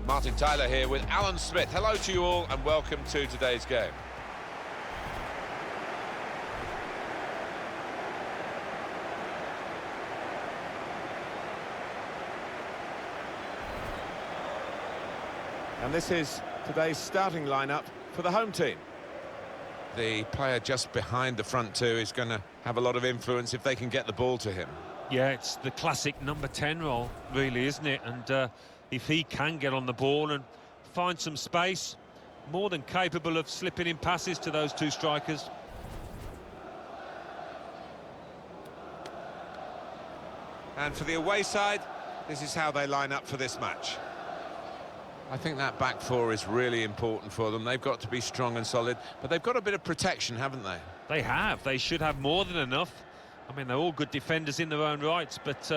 Martin Tyler here with Alan Smith. Hello to you all and welcome to today's game. And this is today's starting lineup for the home team. The player just behind the front two is going to have a lot of influence if they can get the ball to him. Yeah, it's the classic number 10 role, really, isn't it? And if he can get on the ball and find some space, more than capable of slipping in passes to those two strikers. And for the away side, this is how they line up for this match. I think that back four is really important for them. They've got to be strong and solid, but they've got a bit of protection, haven't they? They have. They should have more than enough. I mean, they're all good defenders in their own rights, but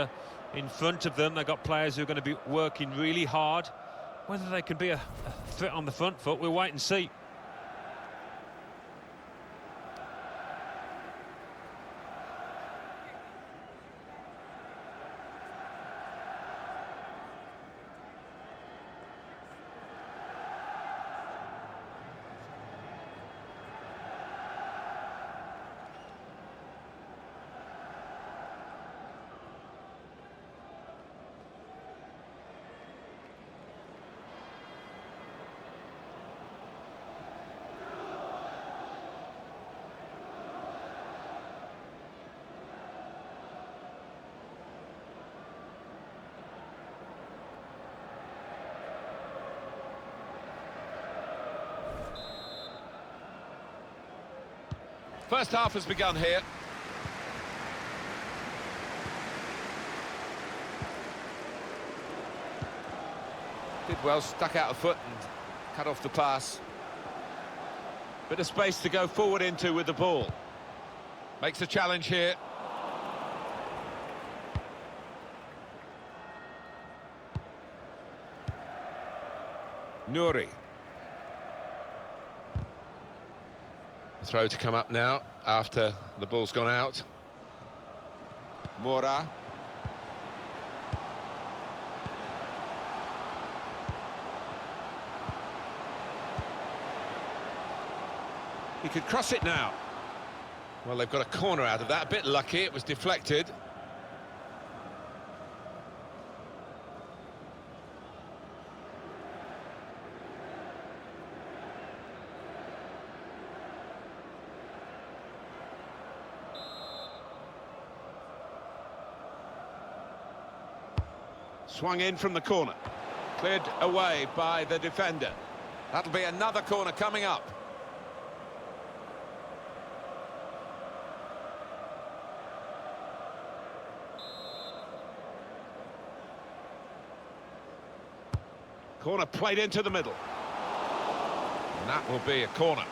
in front of them, they've got players who are going to be working really hard. Whether they can be a threat on the front foot, we'll wait and see. First half has begun here. Did well, stuck out a foot and cut off the pass. Bit of space to go forward into with the ball. Makes a challenge here. Nouri. Throw to come up now after the ball's gone out. Mora. He could cross it now. Well, they've got a corner out of that. A bit lucky, it was deflected. Swung in from the corner. Cleared away by the defender. That'll be another corner coming up. Corner played into the middle. And that will be a corner.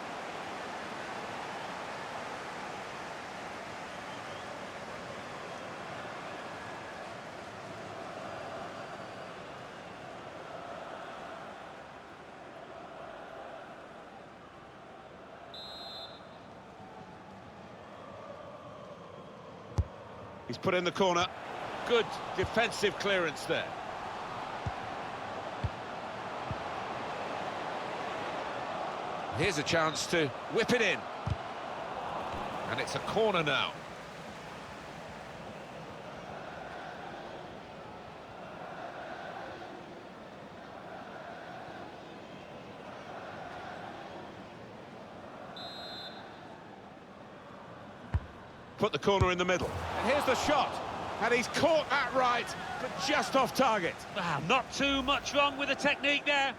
He's put in the corner. Good defensive clearance there. Here's a chance to whip it in. And it's a corner now. Put the corner in the middle. And here's the shot. And he's caught that right, but just off target. Ah, not too much wrong with the technique there.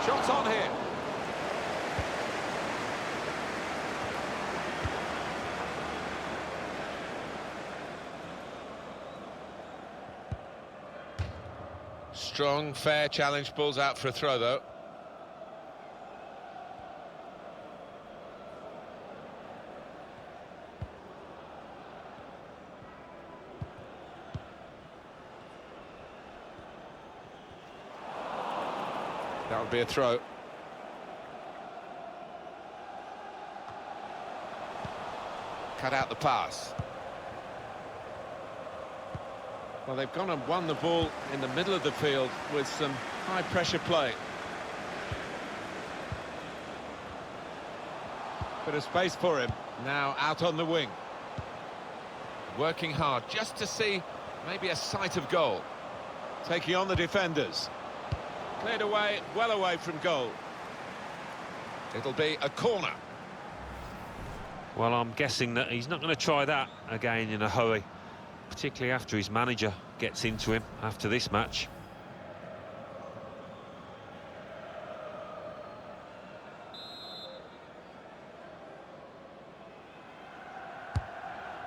Shots on here. Strong, fair challenge, pulls out for a throw, though. That would be a throw. Cut out the pass. Well, they've gone and won the ball in the middle of the field with some high-pressure play. Bit of space for him. Now out on the wing. Working hard just to see maybe a sight of goal. Taking on the defenders. Cleared away, well away from goal. It'll be a corner. Well, I'm guessing that he's not going to try that again in a hurry, particularly after his manager gets into him after this match.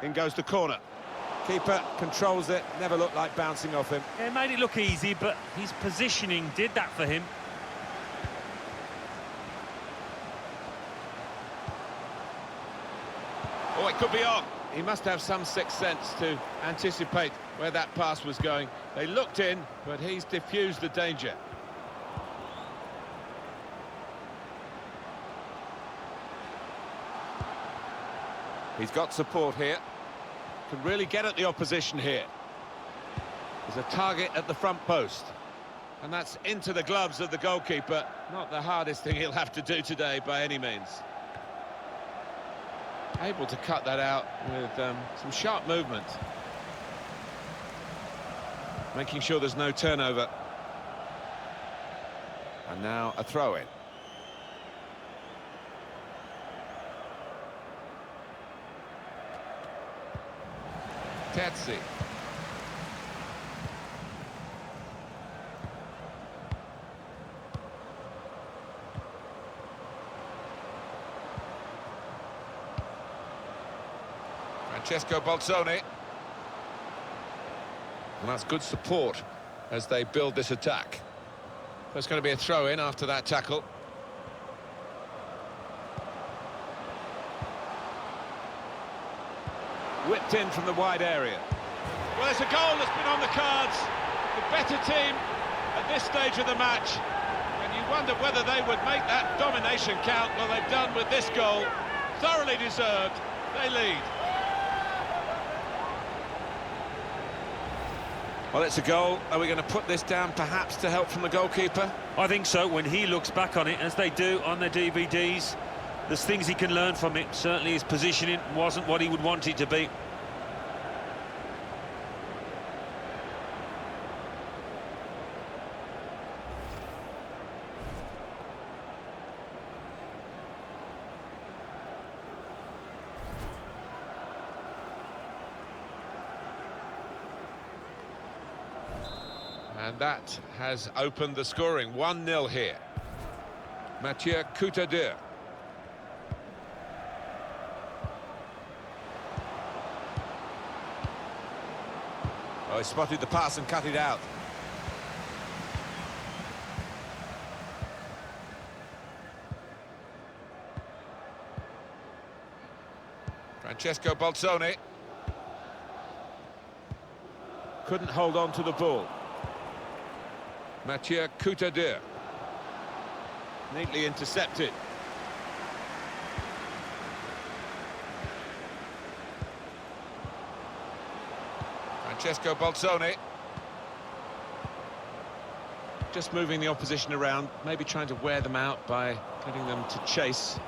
In goes the corner. Keeper controls it, never looked like bouncing off him. It made it look easy, but his positioning did that for him. Oh, it could be on. He must have some sixth sense to anticipate where that pass was going. They looked in, but he's diffused the danger. He's got support here. Can really get at the opposition here. There's a target at the front post. And that's into the gloves of the goalkeeper. Not the hardest thing he'll have to do today by any means. Able to cut that out with some sharp movement. Making sure there's no turnover. And now a throw-in. Terzi. Francesco Balzoni. And that's good support as they build this attack. There's going to be a throw-in after that tackle. Whipped in from the wide area. Well, it's a goal that's been on the cards. The better team at this stage of the match. And you wonder whether they would make that domination count. Well, they've done with this goal. Thoroughly deserved. They lead. Well, it's a goal. Are we going to put this down perhaps to help from the goalkeeper? I think so. When he looks back on it, as they do on their DVDs, there's things he can learn from it. Certainly his positioning wasn't what he would want it to be. And that has opened the scoring. 1-0 here. Mathieu Coutadeur. Oh, he spotted the pass and cut it out. Francesco Balzoni. Couldn't hold on to the ball. Mathieu Coutadeur. Neatly intercepted. Francesco Balzoni. Just moving the opposition around, maybe trying to wear them out by getting them to chase.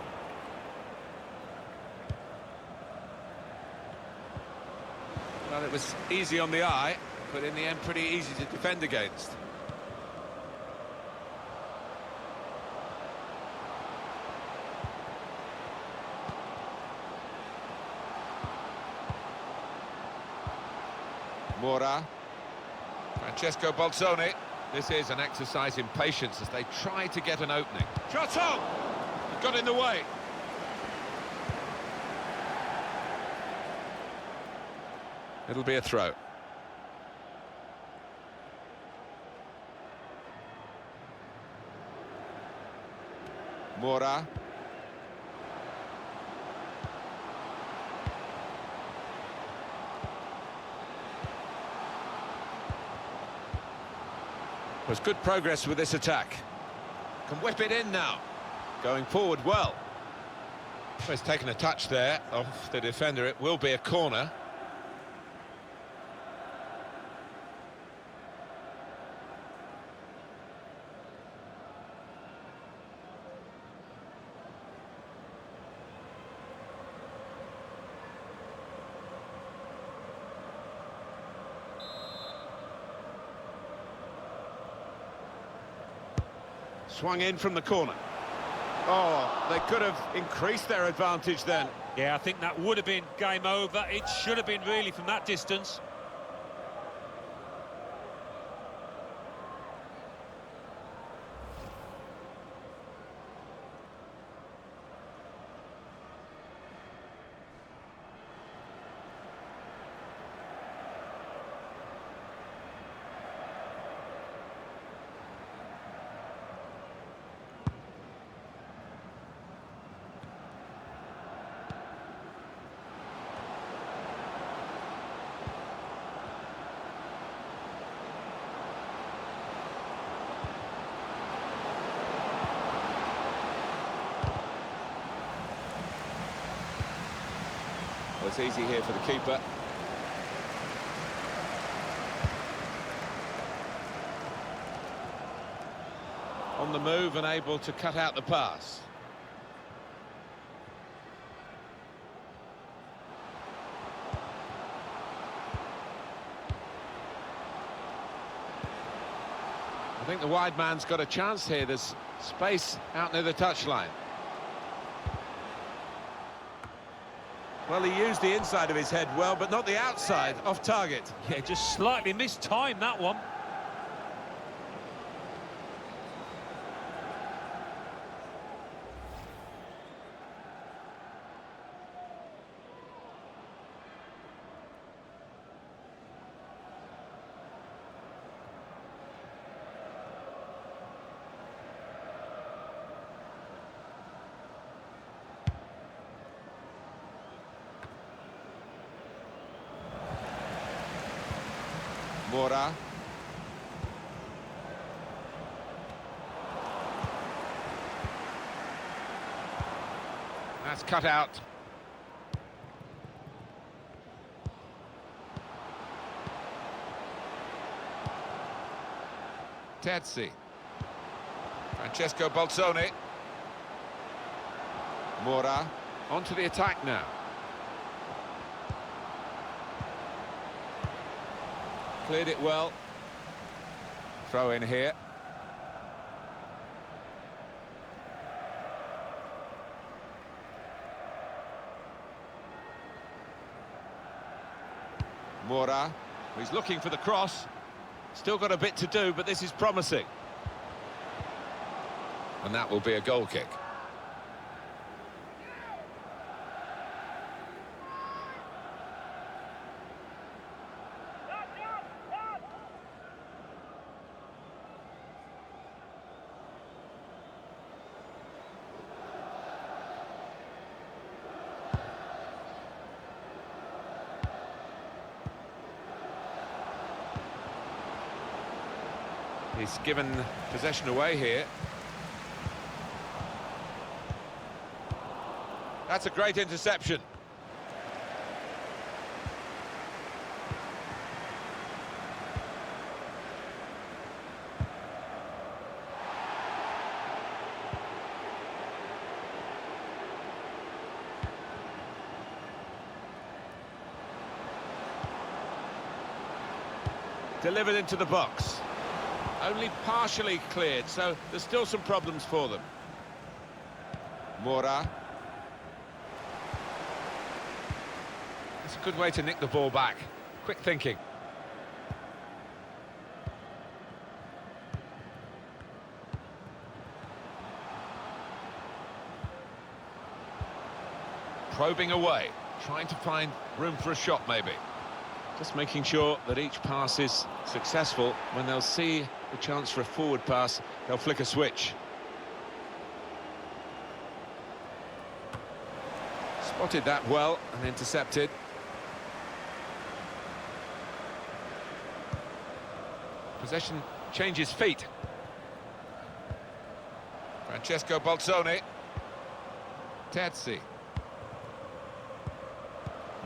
Well, it was easy on the eye, but in the end pretty easy to defend against. Mora. Francesco Balzoni. This is an exercise in patience as they try to get an opening. Shot on! It got in the way. It'll be a throw. Mora. Was good progress with this attack. Can whip it in now. Going forward well. Well, he's taken a touch there off the defender. It will be a corner. Swung in from the corner. Oh, they could have increased their advantage then. Yeah, I think that would have been game over. It should have been really from that distance. Well, it's easy here for the keeper. On the move and able to cut out the pass. I think the wide man's got a chance here. There's space out near the touchline. Well, he used the inside of his head well, but not the outside, off target. Yeah, just slightly mistimed that one. Mora. That's cut out. Terzi. Francesco Balzoni. Mora. Onto the attack now. Cleared it well. Throw in here. Mora, he's looking for the cross. Still got a bit to do, but this is promising. And that will be a goal kick. He's given possession away here. That's a great interception. Delivered into the box. Only partially cleared, so there's still some problems for them. Mora. That's a good way to nick the ball back. Quick thinking. Probing away, trying to find room for a shot maybe. Just making sure that each pass is successful. When they'll see the chance for a forward pass, they'll flick a switch. Spotted that well and intercepted. Possession changes feet. Francesco Balzoni. Terzi.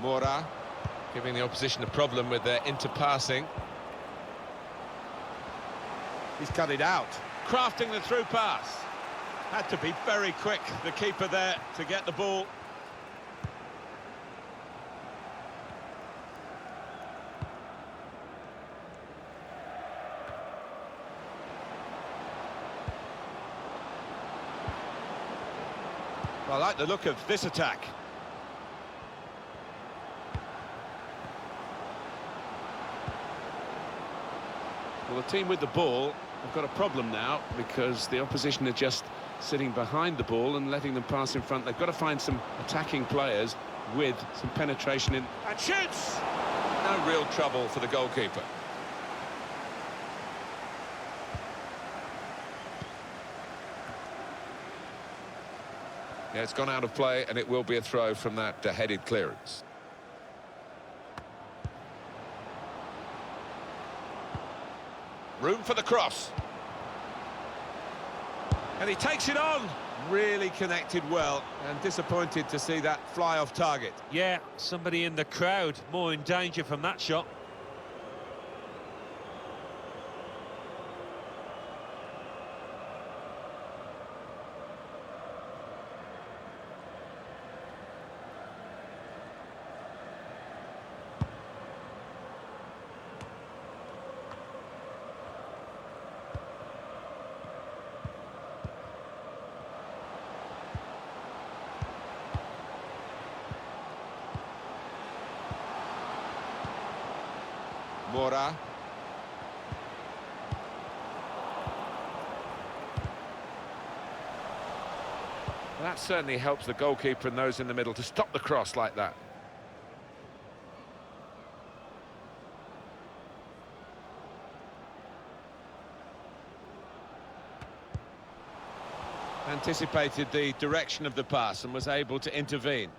Mora, giving the opposition a problem with their interpassing. He's cut it out. Crafting the through pass. Had to be very quick, the keeper there, to get the ball. I like the look of this attack. Well, the team with the ball have got a problem now because the opposition are just sitting behind the ball and letting them pass in front. They've got to find some attacking players with some penetration in. And shoots! No real trouble for the goalkeeper. Yeah, it's gone out of play, and it will be a throw from that headed clearance. Room for the cross. And he takes it on. Really connected well, and disappointed to see that fly off target. Yeah, somebody in the crowd more in danger from that shot. Mora. Well, that certainly helps the goalkeeper and those in the middle to stop the cross like that. Anticipated the direction of the pass and was able to intervene.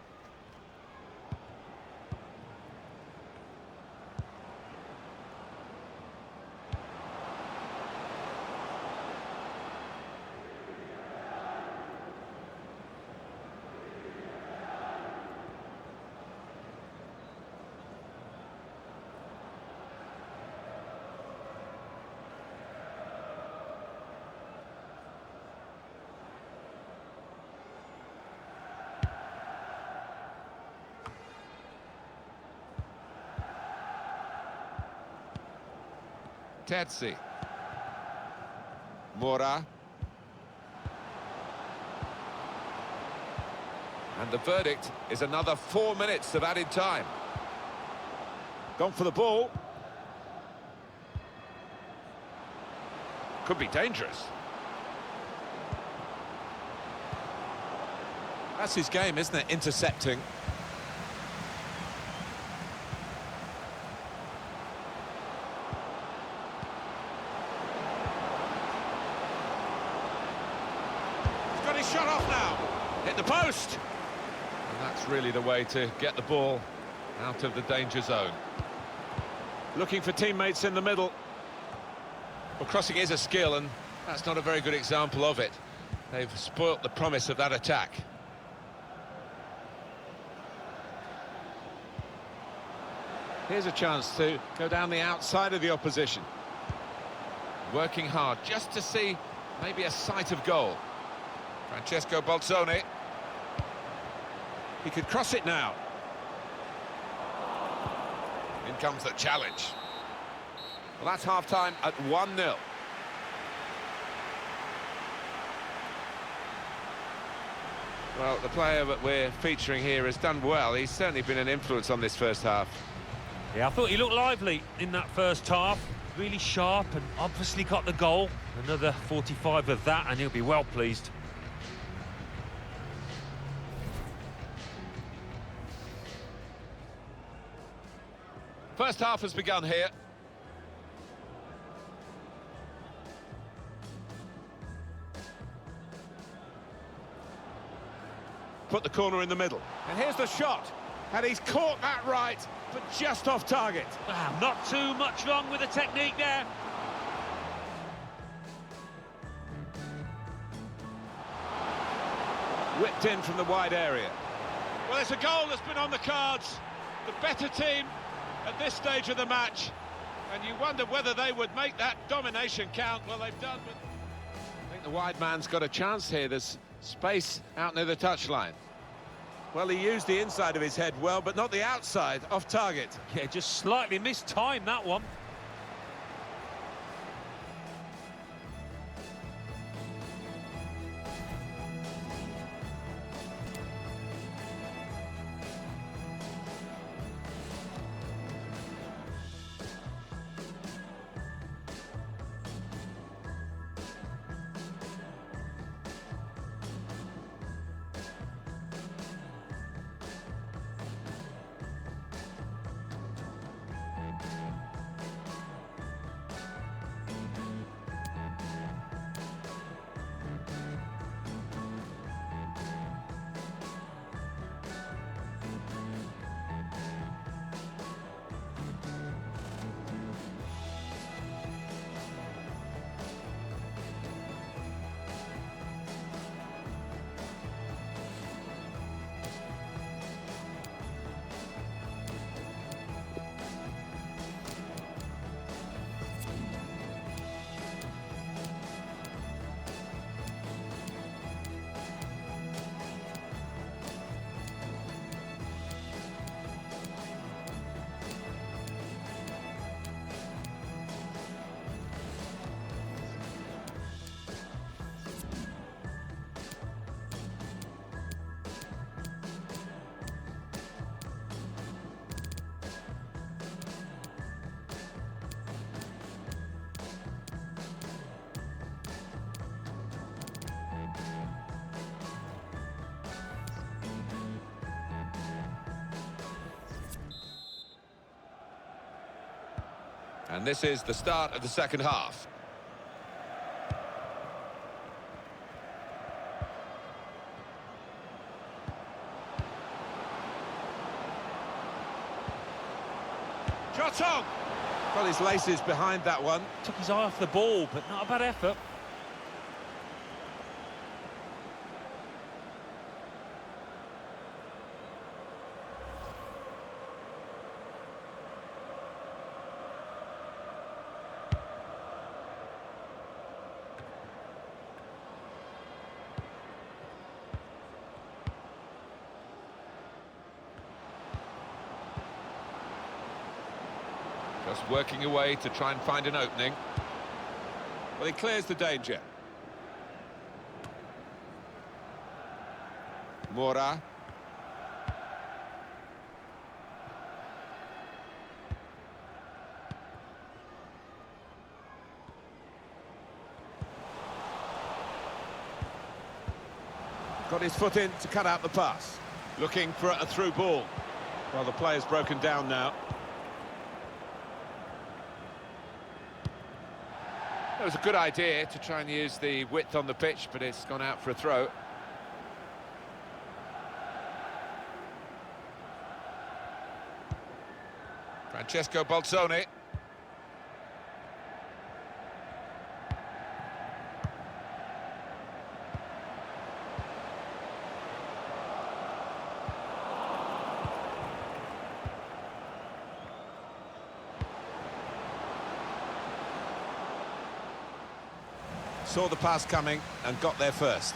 Terzi. Mora. And the verdict is another 4 minutes of added time. Gone for the ball. Could be dangerous. That's his game, isn't it? Intercepting. Shot off now, hit the post, and that's really the way to get the ball out of the danger zone. Looking for teammates in the middle. Well, crossing is a skill, and that's not a very good example of it. They've spoilt the promise of that attack. Here's a chance to go down the outside of the opposition. Working hard just to see maybe a sight of goal. Francesco Balzoni. He could cross it now. In comes the challenge. Well, that's half-time at 1-0. Well, the player that we're featuring here has done well. He's certainly been an influence on this first half. Yeah, I thought he looked lively in that first half. Really sharp and obviously got the goal. Another 45 of that and he'll be well pleased. First half has begun here. put the corner in the middle. And here's the shot. And he's caught that right, but just off target. Not too much wrong with the technique there. Whipped in from the wide area. Well, it's a goal that's been on the cards. The better team at this stage of the match. And you wonder whether they would make that domination count. Well, they've done. But I think the wide man's got a chance here. There's space out near the touchline. well, he used the inside of his head well, but not the outside, off target. Yeah, just slightly mistimed that one. And this is the start of the second half. Shot on! Got his laces behind that one. Took his eye off the ball, but not a bad effort. Just working away to try and find an opening. Well, he clears the danger. Mora. Got his foot in to cut out the pass. Looking for a through ball. Well, the player's broken down now. It was a good idea to try and use the width on the pitch, but it's gone out for a throw. Francesco Balzoni. Saw the pass coming and got there first.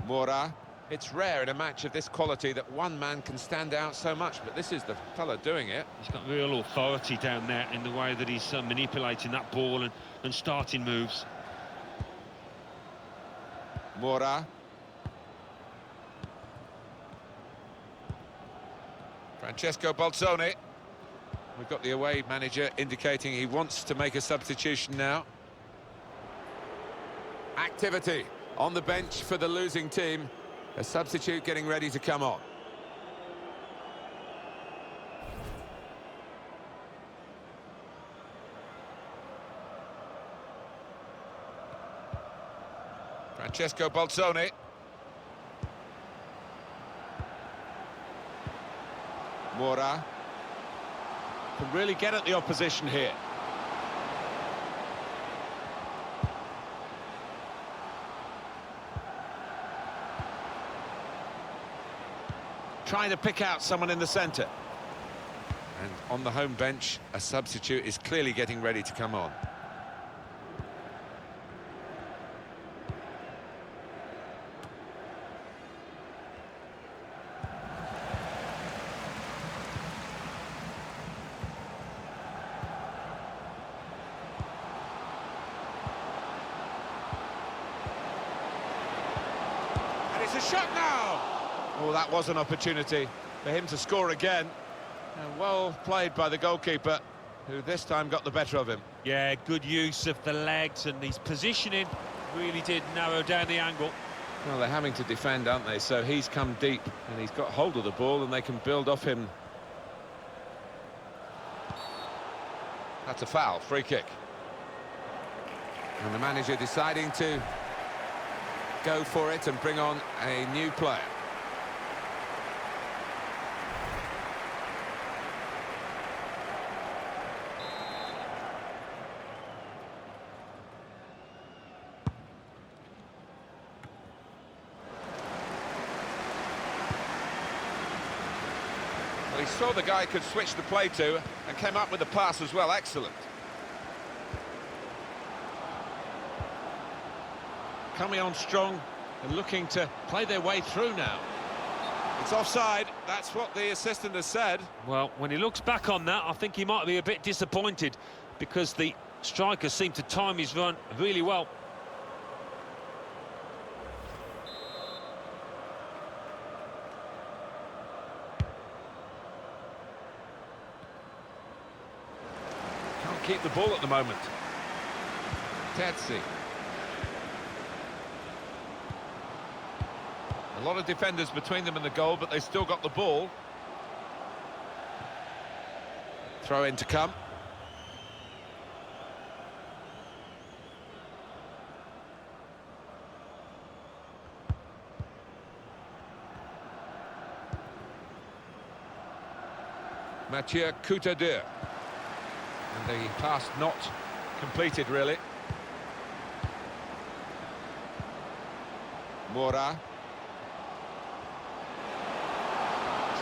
Mora. It's rare in a match of this quality that one man can stand out so much, but this is the fella doing it. He's got real authority down there in the way that he's manipulating that ball and starting moves. Mora. Francesco Balzoni. We've got the away manager indicating he wants to make a substitution now. Activity on the bench for the losing team. A substitute getting ready to come on. Francesco Balzoni. Mora. Can really get at the opposition here. Trying to pick out someone in the centre. And on the home bench, a substitute is clearly getting ready to come on. And it's a shot now! Oh, that was an opportunity for him to score again. And well played by the goalkeeper, who this time got the better of him. Yeah, good use of the legs, and his positioning really did narrow down the angle. Well, they're having to defend, aren't they? So he's come deep, and he's got hold of the ball, and they can build off him. That's a foul, free kick. And the manager deciding to go for it and bring on a new player. Well, he saw the guy could switch the play to and came up with the pass as well. Excellent. Coming on strong and looking to play their way through now. It's offside, that's what the assistant has said. Well, when he looks back on that, I think he might be a bit disappointed because the striker seemed to time his run really well. Can't keep the ball at the moment. Tetsi. A lot of defenders between them and the goal, but they still got the ball. Throw in to come. Mathieu Coutadeur. And the pass not completed, really. Mora.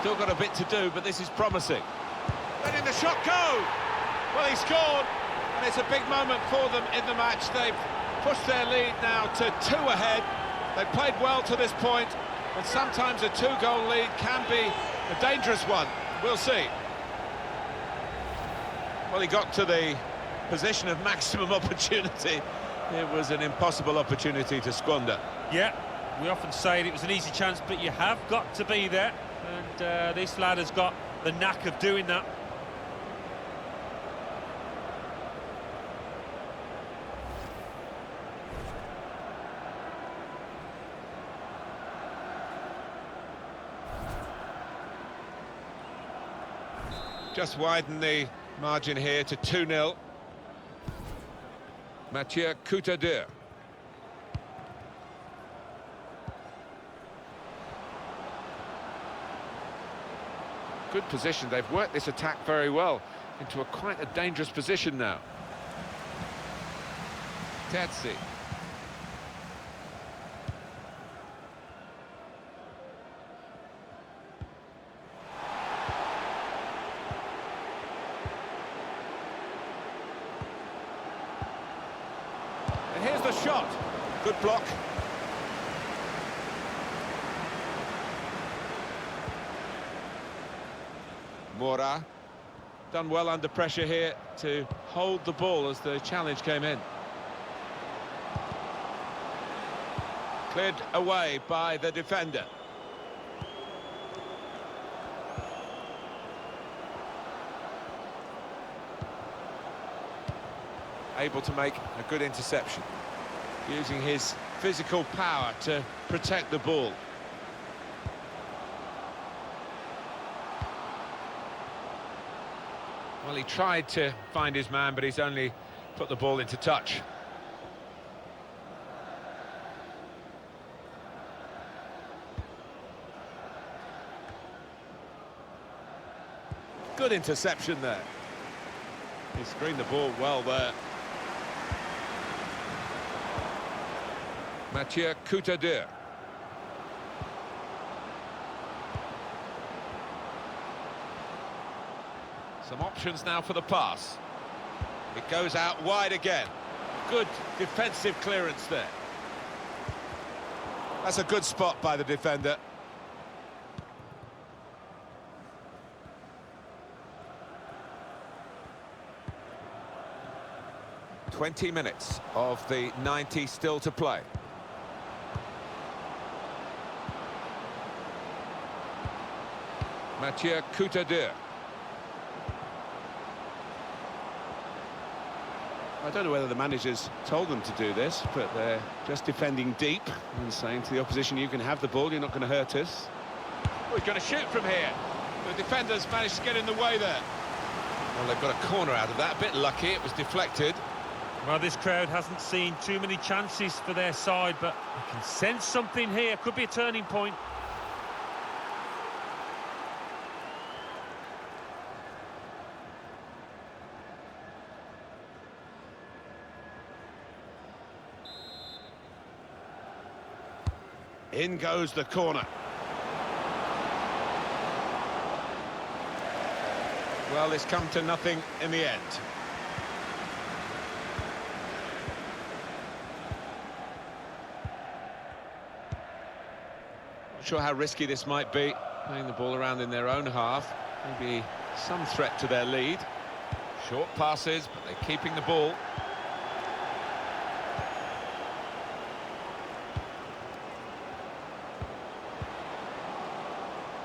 Still got a bit to do, but this is promising. Letting the shot go! Well, he scored, and it's a big moment for them in the match. They've pushed their lead now to 2 ahead. They've played well to this point, but sometimes a 2-goal lead can be a dangerous one. We'll see. Well, he got to the position of maximum opportunity. It was an impossible opportunity to squander. Yeah, we often say it was an easy chance, but you have got to be there. And this lad has got the knack of doing that. Just widen the margin here to 2-0. Mathieu Coutadeur. Good position. They've worked this attack very well into quite a dangerous position now. Tetsi. And here's the shot. Good block. Mora. Done well under pressure here to hold the ball as the challenge came in. Cleared away by the defender. Able to make a good interception. Using his physical power to protect the ball. Well, he tried to find his man, but he's only put the ball into touch. Good interception there. He screened the ball well there. Mathieu Coutadeur. Some options now for the pass. It goes out wide again. Good defensive clearance there. That's a good spot by the defender. "20 minutes of the 90 still to play. Mathieu Coutadeur. I don't know whether the managers told them to do this, but they're just defending deep and saying to the opposition, you can have the ball, you're not going to hurt us. Oh, he's going to shoot from here. The defenders managed to get in the way there. Well, they've got a corner out of that. A bit lucky, it was deflected. Well, this crowd hasn't seen too many chances for their side, but I can sense something here. Could be a turning point. In goes the corner. Well, it's come to nothing in the end. Not sure how risky this might be, playing the ball around in their own half. Maybe some threat to their lead. Short passes, but they're keeping the ball.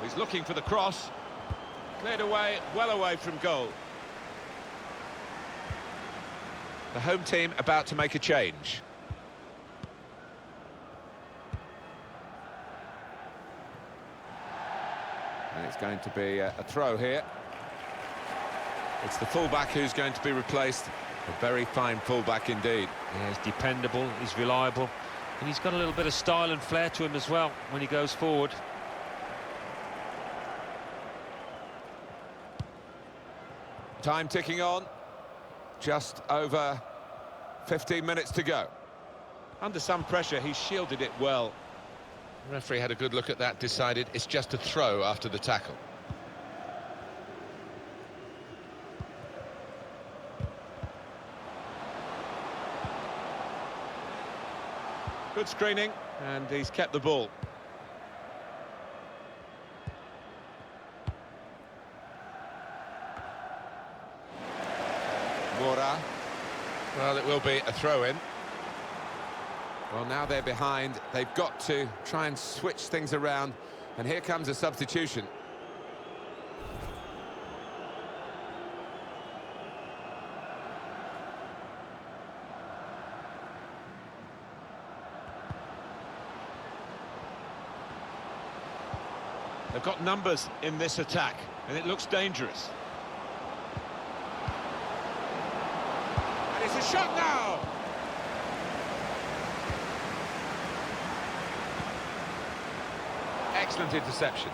He's looking for the cross. Cleared away, well away from goal. The home team about to make a change. And it's going to be a throw here. It's the fullback who's going to be replaced. A very fine fullback indeed. Yeah, he's dependable, he's reliable, and he's got a little bit of style and flair to him as well when he goes forward. Time ticking on. Just over 15 minutes to go. Under some pressure, he shielded it well. The referee had a good look at that, decided it's just a throw after the tackle. Good screening, and he's kept the ball. Mora. Well, it will be a throw-in. Well, now they're behind. They've got to try and switch things around. And here comes a substitution. They've got numbers in this attack, and it looks dangerous. And it's a shot now! Excellent interception.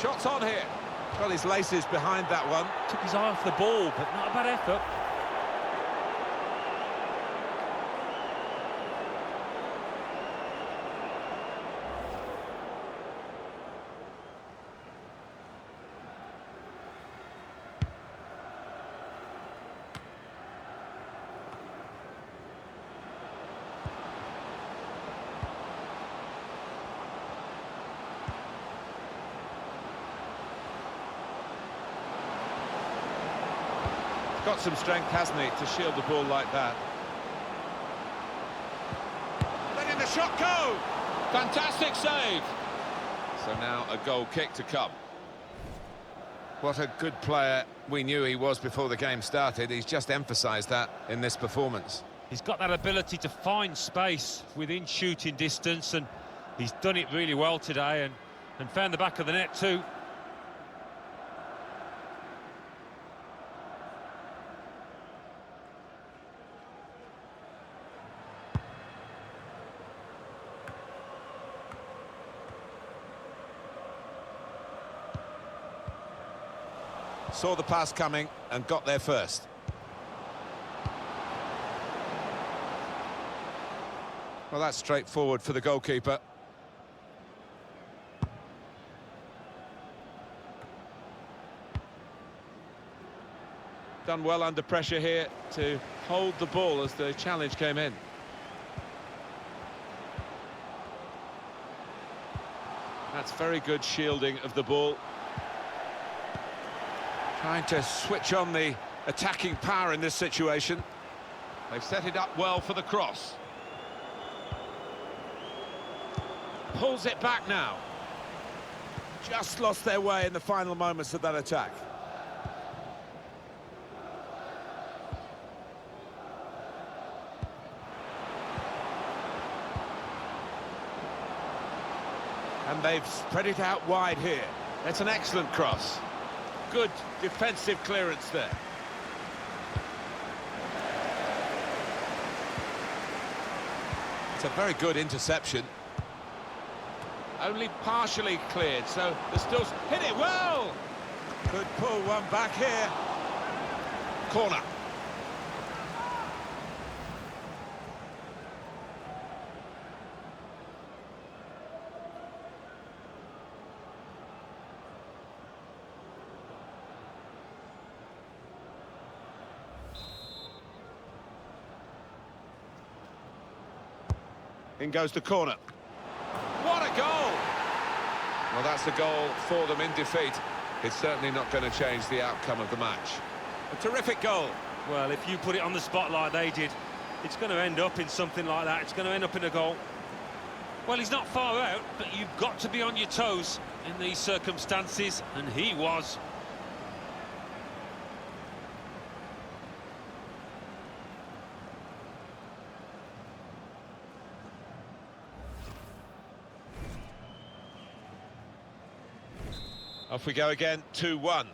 Shots on here. Got his laces behind that one. Took his eye off the ball, but not a bad effort. Got some strength, hasn't he, to shield the ball like that. Letting the shot go! Fantastic save! So now a goal kick to come. What a good player we knew he was before the game started. He's just emphasised that in this performance. He's got that ability to find space within shooting distance, and he's done it really well today and found the back of the net too. Saw the pass coming and got there first. Well, that's straightforward for the goalkeeper. Done well under pressure here to hold the ball as the challenge came in. That's very good shielding of the ball. Trying to switch on the attacking power in this situation. They've set it up well for the cross. Pulls it back now. Just lost their way in the final moments of that attack. And they've spread it out wide here. That's an excellent cross. Good defensive clearance there. It's a very good interception. Only partially cleared, so they're still... Hit it well! Could pull one back here. Corner. In goes the corner. What a goal! Well, that's the goal for them in defeat. It's certainly not going to change the outcome of the match. A terrific goal. Well, if you put it on the spot like they did, it's going to end up in something like that. It's going to end up in a goal. Well, he's not far out, but you've got to be on your toes in these circumstances, and he was. Off we go again, 2-1.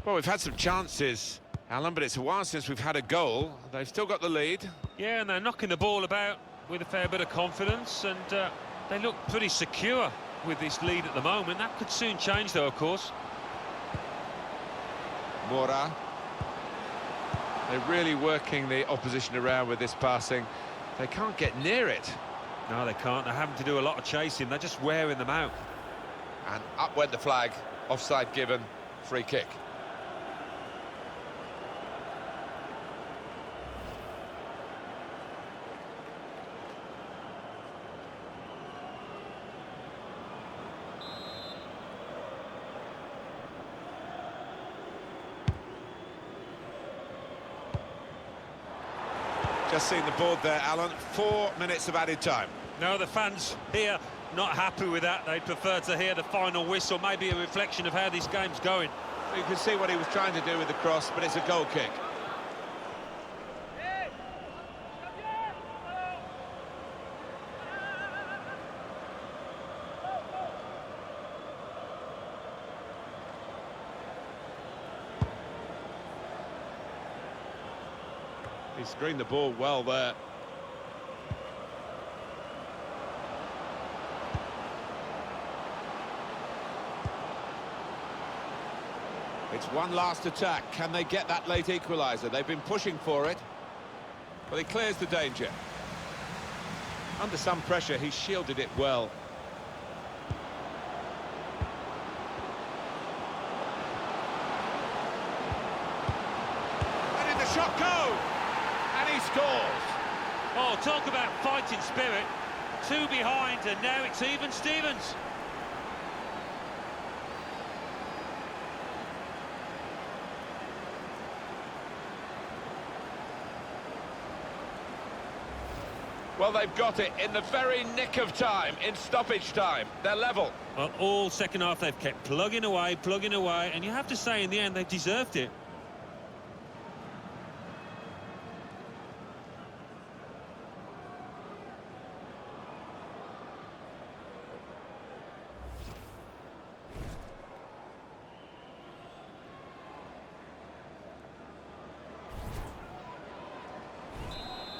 Well, we've had some chances, Alan, but it's a while since we've had a goal. They've still got the lead. Yeah, and they're knocking the ball about with a fair bit of confidence, and they look pretty secure with this lead at the moment. That could soon change, though, of course. Mora. They're really working the opposition around with this passing. They can't get near it. No, they can't. They're having to do a lot of chasing. They're just wearing them out. And up went the flag. Offside given. Free kick. Just seen the board there, Alan. 4 minutes of added time. No, the fans here not happy with that. They'd prefer to hear the final whistle, maybe a reflection of how this game's going. You can see what he was trying to do with the cross, but it's a goal kick. He screened the ball well there. It's one last attack. Can they get that late equaliser? They've been pushing for it. But he clears the danger. Under some pressure, he shielded it well. And in the shot go! And he scores! Oh, talk about fighting spirit. 2 behind, and now it's even Stevens. Well, they've got it in the very nick of time, in stoppage time. They're level. Well, all second half they've kept plugging away, and you have to say in the end they've deserved it.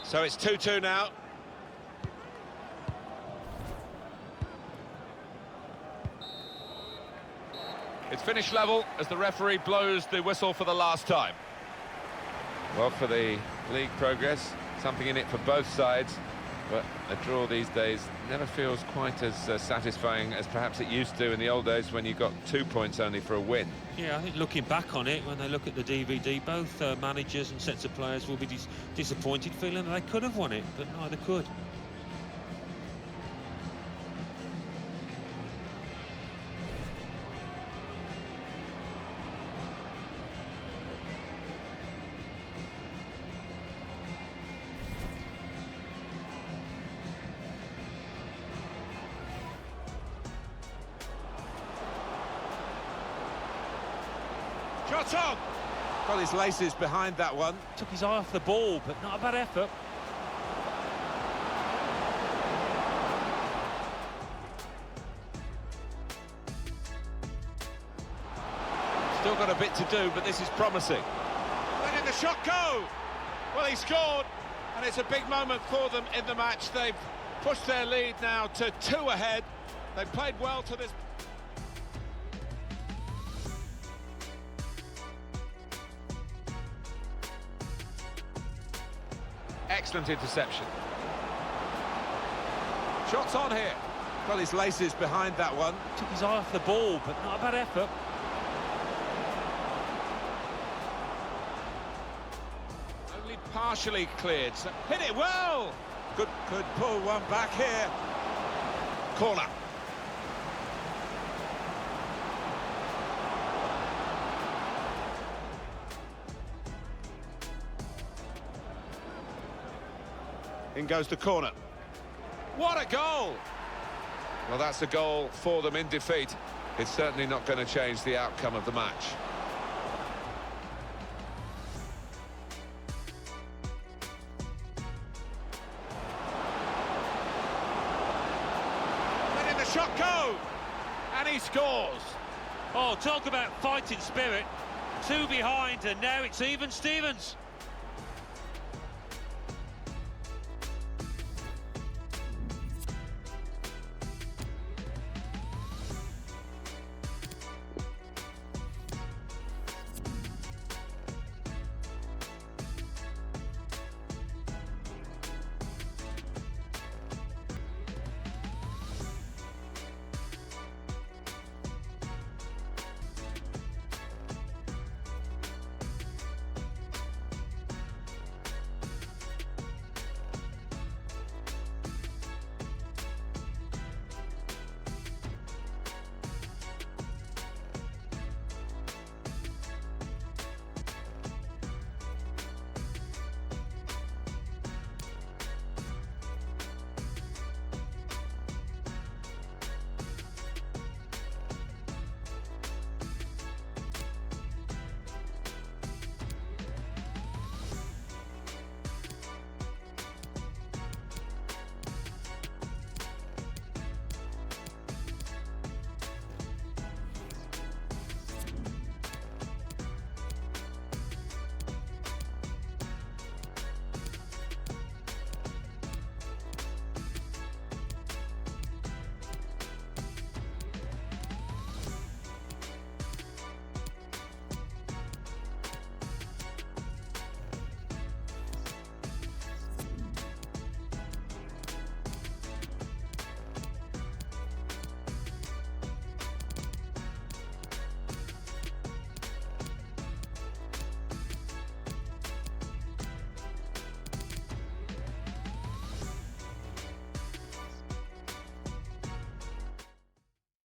So it's 2-2 now. It's finished level as the referee blows the whistle for the last time. Well, for the league progress, something in it for both sides, but a draw these days never feels quite as satisfying as perhaps it used to in the old days when you got 2 points only for a win. Yeah, I think looking back on it, when they look at the DVD, both managers and sets of players will be disappointed, feeling that they could have won it, but neither could. Shot on! Got his laces behind that one. Took his eye off the ball, but not a bad effort. Still got a bit to do, but this is promising. Where did the shot go? Well, he scored, and it's a big moment for them in the match. They've pushed their lead now to 2 ahead. They've played well to this. Excellent interception. Shots on here. Got his laces behind that one. Took his eye off the ball, but not a bad effort. Only partially cleared. So hit it well. Could pull one back here. Corner. In goes the corner. What a goal! Well, that's a goal for them in defeat. It's certainly not going to change the outcome of the match. Where did the shot go? And he scores. Oh, talk about fighting spirit. 2 behind, and now it's even Stevens.